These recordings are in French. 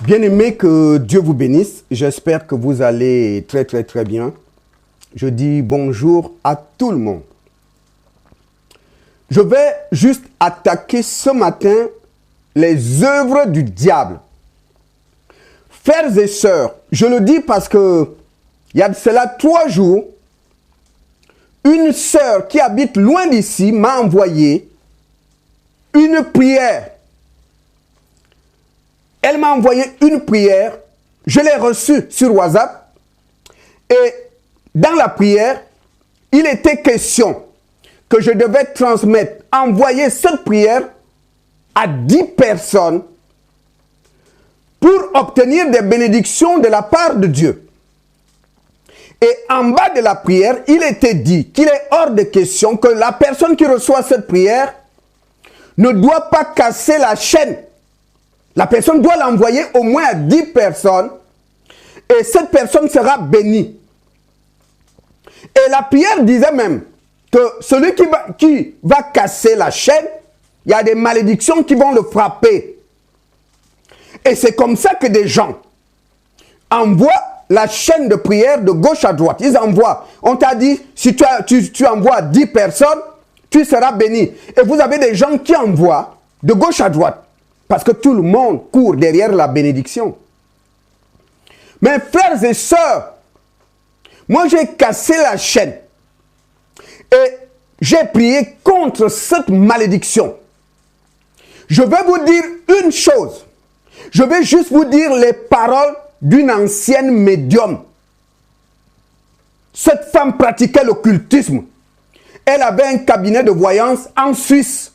Bien-aimés, que Dieu vous bénisse. J'espère que vous allez très bien. Je dis bonjour à tout le monde. Je vais juste attaquer ce matin les œuvres du diable. Frères et sœurs, je le dis parce que il y a de cela 3 jours, une sœur qui habite loin d'ici m'a envoyé une prière. Elle m'a envoyé une prière, je l'ai reçue sur WhatsApp et dans la prière, il était question que je devais transmettre, envoyer cette prière à 10 personnes pour obtenir des bénédictions de la part de Dieu. Et en bas de la prière, il était dit qu'il est hors de question que la personne qui reçoit cette prière ne doit pas casser la chaîne. La personne doit l'envoyer au moins à 10 personnes et cette personne sera bénie. Et la prière disait même que celui qui va casser la chaîne, il y a des malédictions qui vont le frapper. Et c'est comme ça que des gens envoient la chaîne de prière de gauche à droite. Ils envoient. On t'a dit, si tu envoies 10 personnes, tu seras béni. Et vous avez des gens qui envoient de gauche à droite. Parce que tout le monde court derrière la bénédiction. Mes frères et sœurs, moi j'ai cassé la chaîne. Et j'ai prié contre cette malédiction. Je vais vous dire une chose. Je vais juste vous dire les paroles d'une ancienne médium. Cette femme pratiquait l'occultisme. Elle avait un cabinet de voyance en Suisse.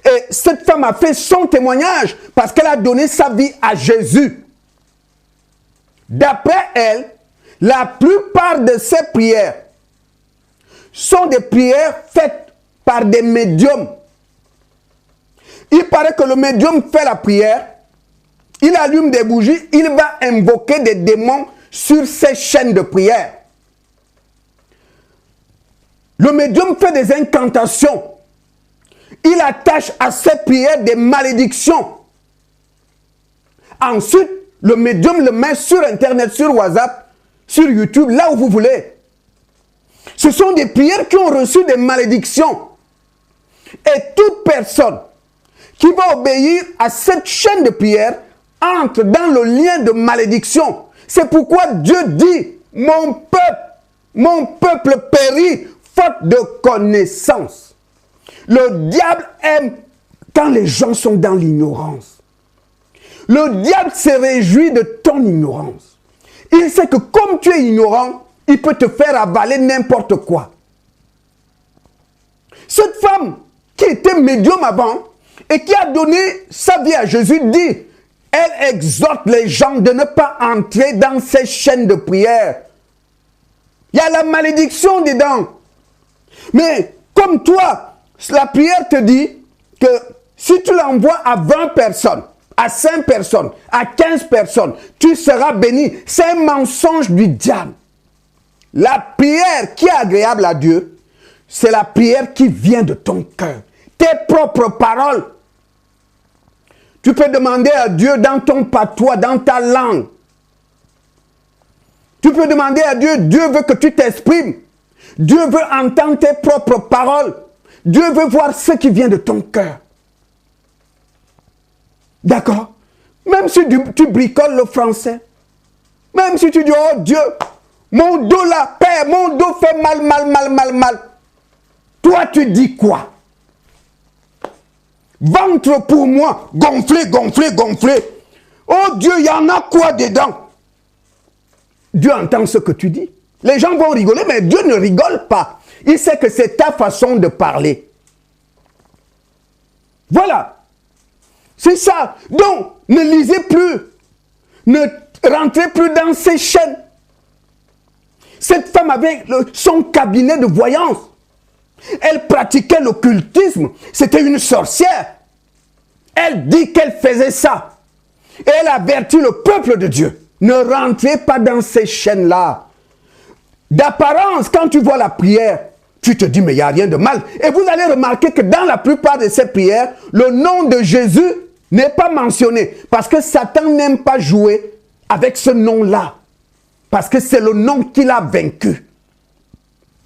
Et cette femme a fait son témoignage parce qu'elle a donné sa vie à Jésus. D'après elle, la plupart de ses prières sont des prières faites par des médiums. Il paraît que le médium fait la prière, il allume des bougies, il va invoquer des démons sur ses chaînes de prière. Le médium fait des incantations. Il attache à ses prières des malédictions. Ensuite, le médium le met sur Internet, sur WhatsApp, sur YouTube, là où vous voulez. Ce sont des prières qui ont reçu des malédictions. Et toute personne qui va obéir à cette chaîne de prière entre dans le lien de malédiction. C'est pourquoi Dieu dit, mon peuple périt faute de connaissance. Le diable aime quand les gens sont dans l'ignorance. Le diable se réjouit de ton ignorance. Il sait que comme tu es ignorant, il peut te faire avaler n'importe quoi. Cette femme qui était médium avant et qui a donné sa vie à Jésus dit, elle exhorte les gens de ne pas entrer dans ces chaînes de prière. Il y a la malédiction dedans. Mais comme toi, la prière te dit que si tu l'envoies à 20 personnes, à 5 personnes, à 15 personnes, tu seras béni. C'est un mensonge du diable. La prière qui est agréable à Dieu, c'est la prière qui vient de ton cœur. Tes propres paroles. Tu peux demander à Dieu dans ton patois, dans ta langue. Tu peux demander à Dieu, Dieu veut que tu t'exprimes. Dieu veut entendre tes propres paroles. Dieu veut voir ce qui vient de ton cœur. D'accord? Même si tu bricoles le français. Même si tu dis, oh Dieu, mon dos là, Père, mon dos fait mal. Toi, tu dis quoi? Ventre pour moi, gonflé. Oh Dieu, il y en a quoi dedans? Dieu entend ce que tu dis. Les gens vont rigoler, mais Dieu ne rigole pas. Il sait que c'est ta façon de parler. Voilà. C'est ça. Donc, ne lisez plus. Ne rentrez plus dans ces chaînes. Cette femme avait son cabinet de voyance. Elle pratiquait l'occultisme. C'était une sorcière. Elle dit qu'elle faisait ça. Et elle avertit le peuple de Dieu. Ne rentrez pas dans ces chaînes-là. D'apparence, quand tu vois la prière, tu te dis, mais il n'y a rien de mal. Et vous allez remarquer que dans la plupart de ces prières, le nom de Jésus n'est pas mentionné. Parce que Satan n'aime pas jouer avec ce nom-là. Parce que c'est le nom qu'il a vaincu.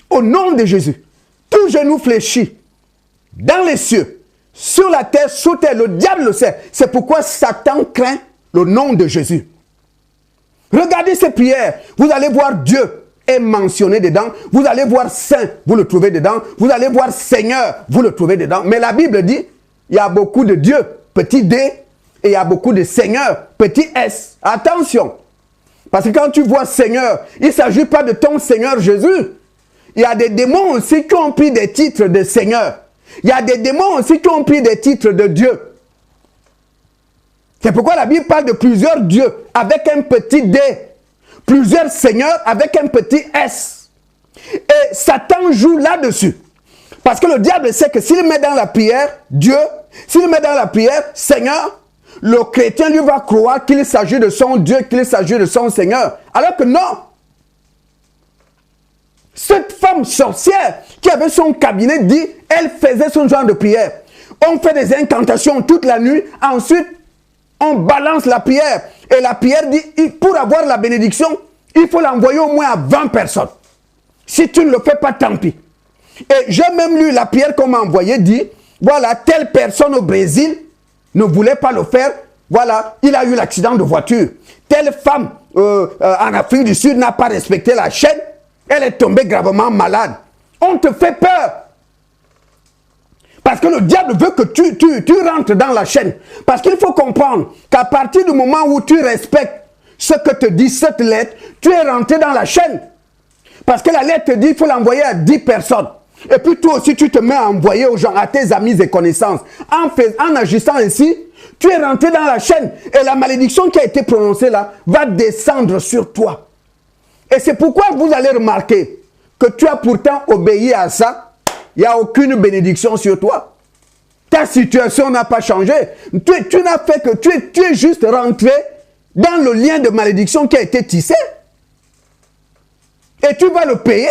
Au nom de Jésus, tout genou fléchit dans les cieux, sur la terre, sous terre. Le diable le sait. C'est pourquoi Satan craint le nom de Jésus. Regardez ces prières. Vous allez voir Dieu est mentionné dedans. Vous allez voir Saint, vous le trouvez dedans. Vous allez voir Seigneur, vous le trouvez dedans. Mais la Bible dit, il y a beaucoup de Dieu, petit d, et il y a beaucoup de Seigneur, petit s. Attention. Parce que quand tu vois Seigneur, il ne s'agit pas de ton Seigneur Jésus. Il y a des démons aussi qui ont pris des titres de Seigneur. Il y a des démons aussi qui ont pris des titres de Dieu. C'est pourquoi la Bible parle de plusieurs dieux avec un petit d. Plusieurs seigneurs avec un petit s. Et Satan joue là-dessus. Parce que le diable sait que s'il met dans la prière Dieu, s'il met dans la prière Seigneur, le chrétien lui va croire qu'il s'agit de son Dieu, qu'il s'agit de son Seigneur. Alors que non. Cette femme sorcière qui avait son cabinet dit, elle faisait son genre de prière. On fait des incantations toute la nuit, ensuite on balance la prière. Et la prière dit, pour avoir la bénédiction, il faut l'envoyer au moins à 20 personnes. Si tu ne le fais pas, tant pis. Et j'ai même lu la prière qu'on m'a envoyée, dit, voilà, telle personne au Brésil ne voulait pas le faire. Voilà, il a eu l'accident de voiture. Telle femme en Afrique du Sud n'a pas respecté la chaîne. Elle est tombée gravement malade. On te fait peur. Parce que le diable veut que tu rentres dans la chaîne. Parce qu'il faut comprendre qu'à partir du moment où tu respectes ce que te dit cette lettre, tu es rentré dans la chaîne. Parce que la lettre te dit qu'il faut l'envoyer à 10 personnes. Et puis toi aussi, tu te mets à envoyer aux gens, à tes amis et connaissances. En agissant ainsi, tu es rentré dans la chaîne. Et la malédiction qui a été prononcée là va descendre sur toi. Et c'est pourquoi vous allez remarquer que tu as pourtant obéi à ça. Il n'y a aucune bénédiction sur toi. Ta situation n'a pas changé. Tu n'as fait que tu es juste rentré dans le lien de malédiction qui a été tissé. Et tu vas le payer.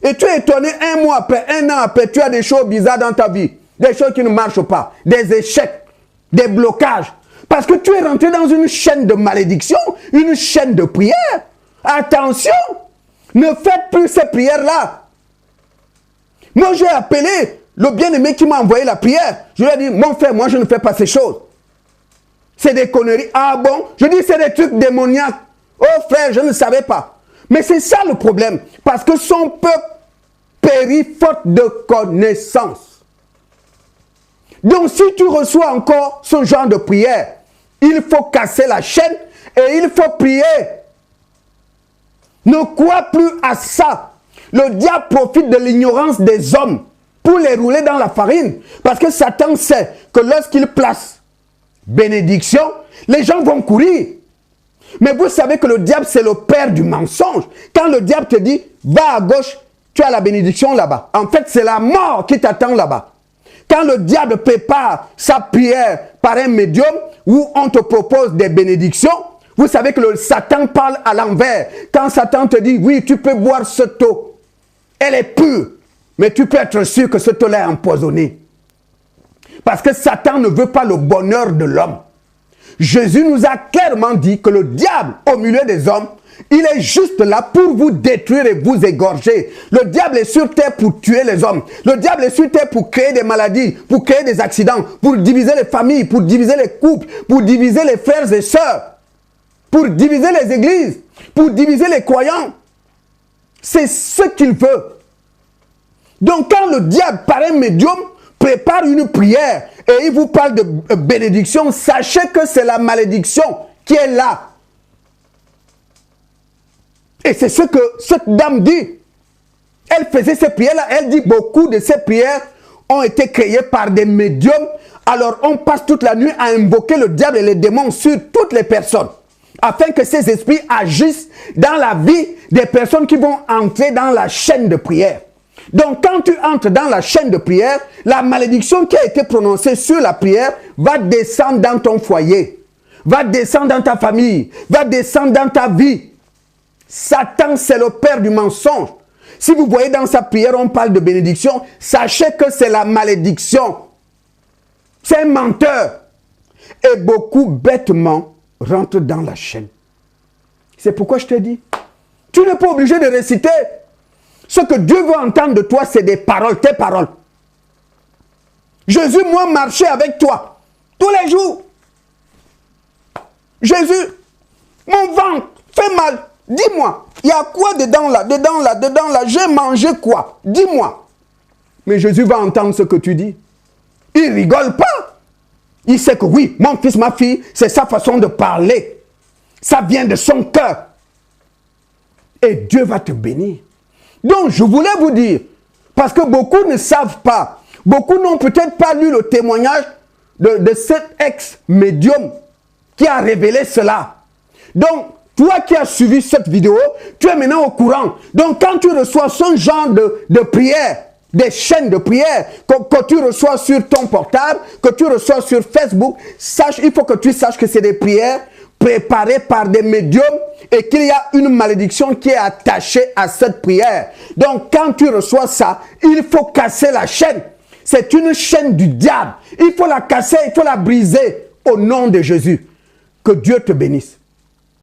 Et tu es étonné un mois après, un an après, tu as des choses bizarres dans ta vie. Des choses qui ne marchent pas. Des échecs, des blocages. Parce que tu es rentré dans une chaîne de malédiction, une chaîne de prière. Attention, ne faites plus ces prières-là. Moi, j'ai appelé le bien-aimé qui m'a envoyé la prière. Je lui ai dit, mon frère, moi, je ne fais pas ces choses. C'est des conneries. Ah bon? Je dis, c'est des trucs démoniaques. Oh frère, je ne savais pas. Mais c'est ça le problème. Parce que son peuple périt faute de connaissance. Donc, si tu reçois encore ce genre de prière, il faut casser la chaîne et il faut prier. Ne crois plus à ça. Le diable profite de l'ignorance des hommes pour les rouler dans la farine. Parce que Satan sait que lorsqu'il place bénédiction, les gens vont courir. Mais vous savez que le diable, c'est le père du mensonge. Quand le diable te dit, va à gauche, tu as la bénédiction là-bas. En fait, c'est la mort qui t'attend là-bas. Quand le diable prépare sa prière par un médium où on te propose des bénédictions, vous savez que le Satan parle à l'envers. Quand Satan te dit, oui, tu peux boire cette eau. Elle est pure. Mais tu peux être sûr que cette eau-là est empoisonnée. Parce que Satan ne veut pas le bonheur de l'homme. Jésus nous a clairement dit que le diable, au milieu des hommes, il est juste là pour vous détruire et vous égorger. Le diable est sur terre pour tuer les hommes. Le diable est sur terre pour créer des maladies, pour créer des accidents, pour diviser les familles, pour diviser les couples, pour diviser les frères et sœurs, pour diviser les églises, pour diviser les croyants. C'est ce qu'il veut. Donc quand le diable, par un médium, prépare une prière et il vous parle de bénédiction, sachez que c'est la malédiction qui est là. Et c'est ce que cette dame dit. Elle faisait ces prières-là. Elle dit beaucoup de ces prières ont été créées par des médiums. Alors on passe toute la nuit à invoquer le diable et les démons sur toutes les personnes. Afin que ces esprits agissent dans la vie des personnes qui vont entrer dans la chaîne de prière. Donc quand tu entres dans la chaîne de prière, la malédiction qui a été prononcée sur la prière va descendre dans ton foyer, va descendre dans ta famille, va descendre dans ta vie. Satan, c'est le père du mensonge. Si vous voyez dans sa prière, on parle de bénédiction, sachez que c'est la malédiction. C'est un menteur. Et beaucoup bêtement rentrent dans la chaîne. C'est pourquoi je te dis, tu n'es pas obligé de réciter. Ce que Dieu veut entendre de toi, c'est des paroles, tes paroles. Jésus, moi, marchais avec toi tous les jours. Jésus, mon ventre fait mal. Dis-moi, il y a quoi dedans là, dedans là, j'ai mangé quoi? Dis-moi. Mais Jésus va entendre ce que tu dis. Il rigole pas. Il sait que oui, mon fils, ma fille, c'est sa façon de parler. Ça vient de son cœur. Et Dieu va te bénir. Donc, je voulais vous dire, parce que beaucoup ne savent pas, beaucoup n'ont peut-être pas lu le témoignage de cet ex-médium qui a révélé cela. Donc, toi qui as suivi cette vidéo, tu es maintenant au courant. Donc, quand tu reçois ce genre de prière, des chaînes de prière que tu reçois sur ton portable, que tu reçois sur Facebook, il faut que tu saches que c'est des prières préparées par des médiums et qu'il y a une malédiction qui est attachée à cette prière. Donc, quand tu reçois ça, il faut casser la chaîne. C'est une chaîne du diable. Il faut la casser, il faut la briser au nom de Jésus. Que Dieu te bénisse.